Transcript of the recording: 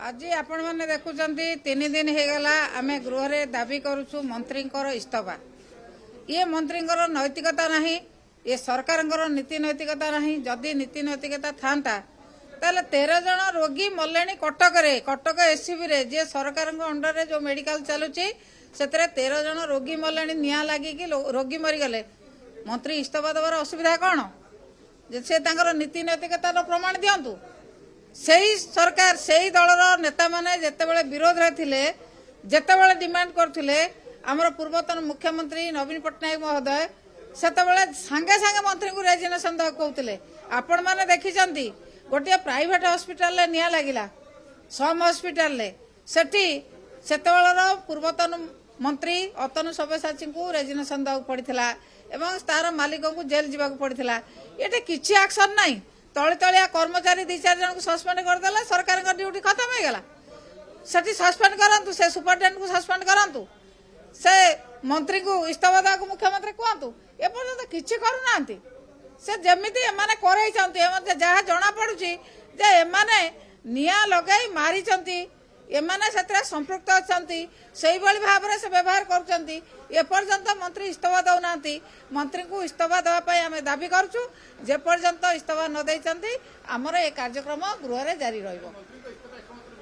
आज आपण मैंने देखुं 3 दिन हो गला आम गृह दाबी करुचु मंत्री इस्तफा। ये मंत्री नैतिकता नहीं, ये सरकार नीति नैतिकता नहीं। जदि नीति नैतिकता था ताले 13 जन रोगी मले कटक एससीबी रे जे सरकार अंडर रे जो मेडिकल चलुची से 13 जन रोगी मले निया लगी रोगी मरीगले। मंत्री इस्तफा देवार असुविधा कौन से नीति नैतिकतार प्रमाण दिंतु। सही सरकार सही दलर नेता माने जेतेबेले विरोध रे थिले जेतेबेले डिमांड करथिले हमर पूर्वतन मुख्यमंत्री नवीन पट्टनायक महोदय सेतेबेले संगे संगे मंत्री को रेजिग्नेशन द कहउथिले। आपण माने देखिचंती गोटे प्राइवेट हॉस्पिटल ले निया लागिला सम हॉस्पिटल ले सेठी सेतेबेलर पूर्वतन मंत्री अतनु सब्यसाची को रेजिग्नेशन द पड़िथिला एवं तार मालिक को जेल जीवा पड़िथिला। एटे किछि एक्शन नाही। तले तलिया कर्मचारी 2-4 जन को सस्पेंड करदेला सरकार का ड्यूटी खत्म हो गला। सेठी सस्पेंड करंतु से सुपरिटेंडेंट को सस्पेंड करंतु से मंत्री को इस्तफा दा को मुख्यमंत्री कहतु ए पर्यंत किछि करू नांती। से जेमिति एमाने करै चंती एमते जहा जणा पडुची जे एमाने निया लगाई मारी चंती एमाने सेतरा संपृक्त अछंती सेही बळी भाबरे से व्यवहार करचंती। ए पर्यंत मंत्री इस्तफा दउ नांती। मंत्री को इस्तफा देवा पई आमे दाबी करछु। जे पर्यंत इस्तफा न दैचंती हमर ए कार्यक्रम गृह रे जारी रहइबो।